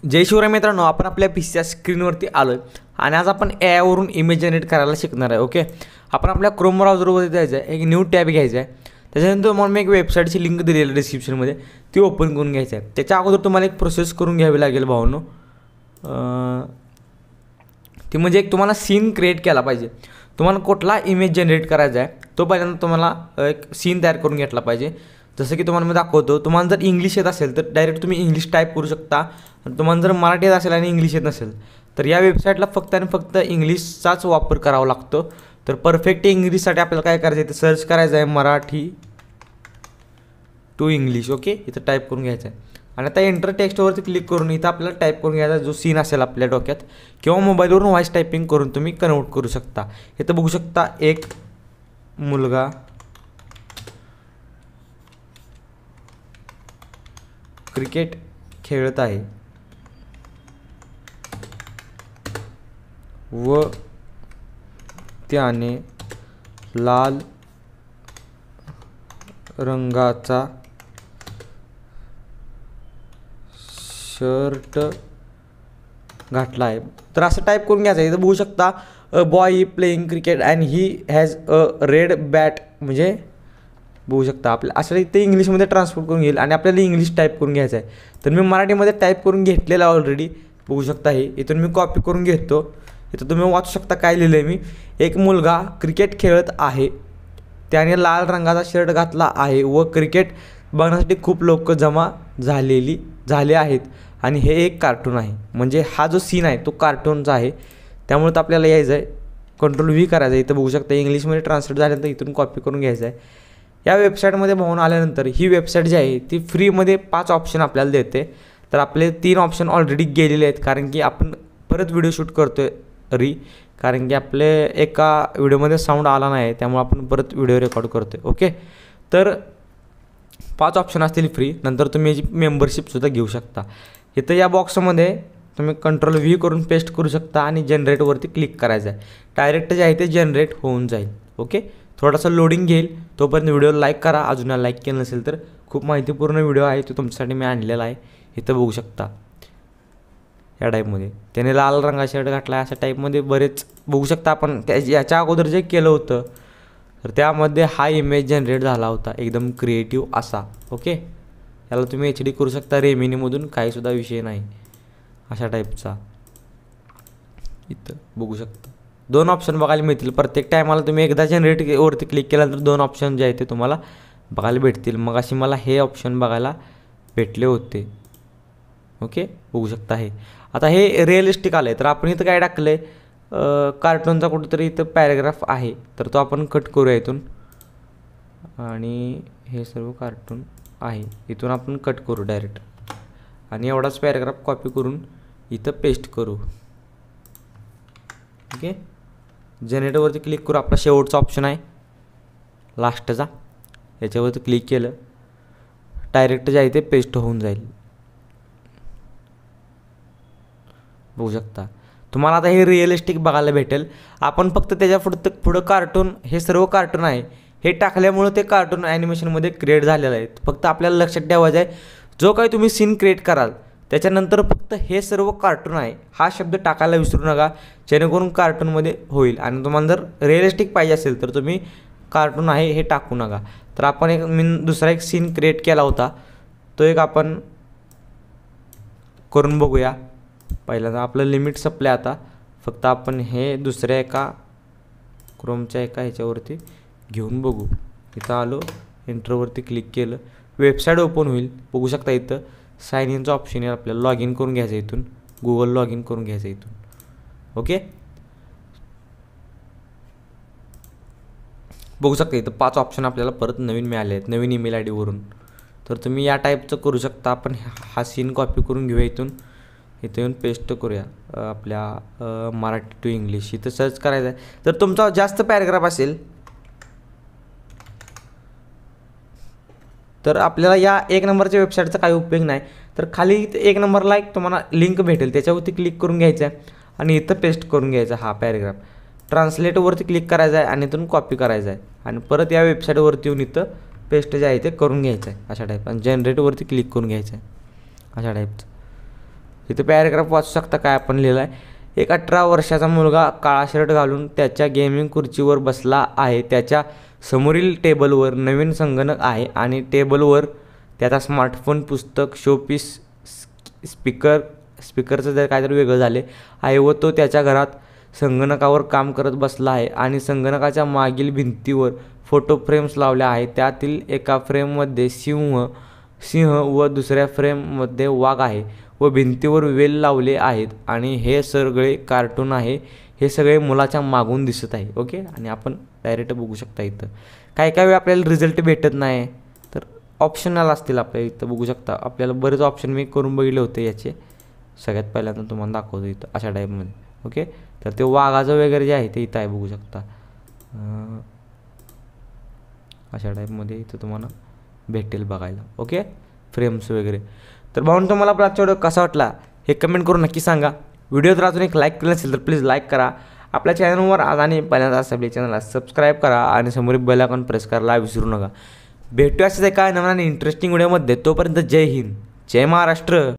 जय शिवराय मित्रांनो, आपण आपल्या पीसीच्या स्क्रीनवरती आलो आहे आणि आज आपण ए आयवरून इमेज जनरेट करायला शिकणार आहे. ओके, आपण आपल्या क्रोम ब्राउझरवरती जायचं आहे, एक न्यू टॅब घ्यायचा आहे. त्याच्यानंतर तुम्हाला मी एक वेबसाईटची लिंक दिलेली आहे डिस्क्रिप्शनमध्ये, ती ओपन करून घ्यायची आहे. त्याच्या अगोदर तुम्हाला एक प्रोसेस करून घ्यावी लागेल भावांनो. ती म्हणजे एक तुम्हाला सीन क्रिएट केला पाहिजे. तुम्हाला कुठला इमेज जनरेट करायचा आहे तो पहिल्यांदा तुम्हाला एक सीन तयार करून घेतला पाहिजे. जसं की तुम्हाला मी दाखवतो. तुम्हाला जर इंग्लिश येत असेल तर डायरेक्ट तुम्ही इंग्लिश टाईप करू शकता. आणि तुम्हाला जर मराठी येत असेल आणि इंग्लिश येत नसेल तर या वेबसाईटला फक्त आणि फक्त इंग्लिशचाच वापर करावा लागतो. तर परफेक्ट इंग्लिशसाठी आपल्याला काय करायचं आहे, तर सर्च करायचं आहे मराठी टू इंग्लिश. ओके, इथं टाईप करून घ्यायचं आहे आणि आता एंटर टेक्स्टवरती क्लिक करून इथं आपल्याला टाईप करून घ्यायचा जो सीन असेल आपल्या डोक्यात, किंवा मोबाईलवरून व्हॉइस टायपिंग करून तुम्ही कन्वर्ट करू शकता. इथं बघू शकता, एक मुलगा क्रिकेट खेळत आहे व त्याने लाल रंगाचा शर्ट घातला आहे. तर असं टाईप करून घ्यायचं आहे. इथं बघू शकता, a boy playing cricket and he has a red bat. म्हणजे बघू शकता आपल्या असं इथे इंग्लिशमध्ये ट्रान्सफर करून घेईल आणि आपल्याला इंग्लिश टाईप करून घ्यायचं आहे. तर मी मराठीमध्ये टाईप करून घेतलेलं ऑलरेडी. बघू शकता, हे इथून मी कॉपी करून घेतो. इथं तुम्ही वाचू शकता काय लिहिलं आहे मी. एक मुलगा क्रिकेट खेळत आहे, त्याने लाल रंगाचा शर्ट घातला आहे व क्रिकेट बघण्यासाठी खूप लोक जमा झाले आहेत आणि हे एक कार्टून आहे. म्हणजे हा जो सीन आहे तो कार्टूनचा आहे. त्यामुळे तर आपल्याला यायचं आहे, कंट्रोल व्ही करायचं आहे. इथं बघू शकता इंग्लिशमध्ये ट्रान्सलेट झाल्यानंतर इथून कॉपी करून घ्यायचं आहे. या वेबसाईटमध्ये पाहून आल्यानंतर ही वेबसाईट जी आहे ती फ्रीमध्ये 5 ऑप्शन आपल्याला देते. तर आपले 3 ऑप्शन ऑलरेडी गेलेले आहेत, कारण की आपण परत व्हिडिओ शूट करतो आहे कारण की आपले एका व्हिडिओमध्ये साऊंड आला नाही, त्यामुळे आपण परत व्हिडिओ रेकॉर्ड करतो आहे. ओके, तर 5 ऑप्शन असतील फ्री. नंतर तुम्ही याची मेंबरशिपसुद्धा घेऊ शकता. इथं या बॉक्समध्ये तुम्ही कंट्रोल व्ही करून पेस्ट करू शकता आणि जनरेटवरती क्लिक करायचं आहे. डायरेक्ट जे आहे ते जनरेट होऊन जाईल. ओके, थोडासा लोडिंग घेईल, तोपर्यंत व्हिडिओ लाईक करा. अजून लाईक केलं नसेल तर. खूप माहितीपूर्ण व्हिडिओ आहे, तो तुमच्यासाठी मी आणलेला आहे. इथं बघू शकता या टाईपमध्ये त्याने लाल रंगाचा शर्ट घातला आहे, अशा टाईपमध्ये बरेच बघू शकता. आपण याच्या अगोदर जे केलं होतं तर त्यामध्ये हा इमेज जनरेट झाला होता, एकदम क्रिएटिव्ह असा. ओके, याला तुम्ही HD करू शकता रेमिनीमधून, काहीसुद्धा विषय नाही. अशा टाईपचा इथं बघू शकता 2 ऑप्शन बघायला मिळतील. प्रत्येक टायमाला तुम्ही एकदा जनरेटवरती क्लिक केल्यानंतर 2 ऑप्शन जे आहेत ते तुम्हाला बघायला भेटतील. मग अशी मला हे ऑप्शन बघायला भेटले होते. ओके, बघू शकता. हे आता हे रिअलिस्टिक आलं आहे. तर आपण इथं काय टाकलं आहे, कार्टूनचा कुठेतरी इथं पॅराग्राफ आहे, तर तो आपण कट करूया इथून. आणि हे सर्व कार्टून आहे, इथून आपण कट करू डायरेक्ट आणि एवढाच पॅराग्राफ कॉपी करून इथं पेस्ट करू. ओके, जनरेटरवरती क्लिक करू. आपला शेवटचा ऑप्शन आहे लास्टचा, याच्यावरती क्लिक केलं डायरेक्ट जे आहे ते पेस्ट होऊन जाईल. बघू शकता तुम्हाला आता हे रिअलिस्टिक बघायला भेटेल. आपण फक्त त्याच्या पुढं कार्टून, हे सर्व कार्टून आहे हे टाकल्यामुळं ते कार्टून ॲनिमेशनमध्ये क्रिएट झालेलं आहे. फक्त आपल्याला लक्षात ठेवायचं आहे, जो काही तुम्ही सीन क्रिएट कराल त्याच्यानंतर फक्त हे सर्व कार्टून आहे हा शब्द टाकायला विसरू नका, जेणेकरून कार्टूनमध्ये होईल. आणि तुम्हाला जर रिअलिस्टिक पाहिजे असेल तर तुम्ही कार्टून आहे हे टाकू नका. तर आपण दुसरा एक सीन क्रिएट केला होता, तो एक आपण करून बघूया. पहिल्यांदा आपलं लिमिट संपलं आहे. आता फक्त आपण हे दुसऱ्या एका क्रोमच्या एका ह्याच्यावरती घेऊन बघू. इथं आलो, एंटरवरती क्लिक केलं, वेबसाईट ओपन होईल. बघू शकता इथं साइन इनचं ऑप्शन आहे, आपल्याला लॉग इन करून घ्यायचं इथून, गुगल लॉग इन करून घ्यायचं इथून. ओके, बघू शकता इथं 5 ऑप्शन आपल्याला परत नवीन मिळाले आहेत, नवीन ईमेल ID वरून. तर तुम्ही या टाईपचं करू शकता. आपण हा सीन कॉपी करून घेऊया इथून, इथं येऊन पेस्ट करूया आपल्या मराठी टू इंग्लिश. इथं सर्च करायचं आहे. तर तुमचा जास्त पॅराग्राफ असेल तर आपल्याला या 1 नंबरच्या वेबसाईटचा काही उपयोग नाही. तर खाली इथं 1 नंबरला एक तुम्हाला लिंक भेटेल, त्याच्यावरती क्लिक करून घ्यायचं आहे आणि इथं पेस्ट करून घ्यायचा हा पॅराग्राफ. ट्रान्सलेटवरती क्लिक करायचं आहे आणि इथून कॉपी करायचं आहे आणि परत या वेबसाईटवरती येऊन इथं पेस्ट जे आहे ते करून घ्यायचं आहे अशा टाईप. आणि जनरेटवरती क्लिक करून घ्यायचं आहे अशा टाईपचं. इथं पॅरेग्राफ वाचू शकता काय आपण लिहिलं आहे. एक 18 वर्षाचा मुलगा काळा शर्ट घालून त्याच्या गेमिंग खुर्चीवर बसला आहे. त्याच्या समोरील टेबलवर नवीन संगणक आहे आणि टेबलवर त्याचा स्मार्टफोन, पुस्तक, शोपीस, स्पीकरचं जर काहीतरी वेगळं झाले आहे व तो त्याच्या घरात संगणकावर काम करत बसला आहे आणि संगणकाच्या मागील भिंतीवर फोटो फ्रेम्स लावल्या आहेत. त्यातील एका फ्रेममध्ये सिंह व दुसऱ्या फ्रेममध्ये वाघ आहे व भिंतीवर वेल लावले आहेत आणि हे सगळे कार्टून आहे. हे सगळे मुलाच्या मागून दिसत आहे. ओके, आणि आपण डायरेक्ट बघू शकता इथं काही वेळ आपल्याला रिझल्ट भेटत नाही तर ऑप्शनल असतील आपल्या इथं बघू शकता. आपल्याला बरेच ऑप्शन मी करून बघितले होते याचे. सगळ्यात पहिल्यांदा तुम्हाला दाखवतो इथं अशा टाईपमध्ये. ओके, तर ते वाघाचं वगैरे जे आहे ते इथं आहे बघू शकता. अशा टाईपमध्ये इथं तुम्हाला भेटेल बघायला. ओके, फ्रेम्स वगैरे. तर भाऊन तुम्हाला आजचा व्हिडिओ कसा वाटला हे कमेंट करून नक्की सांगा. व्हिडिओ जर अजून एक लाईक केलं असेल तर प्लीज लाईक करा. आपल्या चॅनलवर आज आणि पहिल्यांदा आपल्या चॅनलला सबस्क्राईब करा आणि समोरील बेल आयकॉन प्रेस करायला विसरू नका. भेटूया अशाच एका नवीन आणि इंटरेस्टिंग व्हिडिओमध्ये. तोपर्यंत जय हिंद, जय महाराष्ट्र.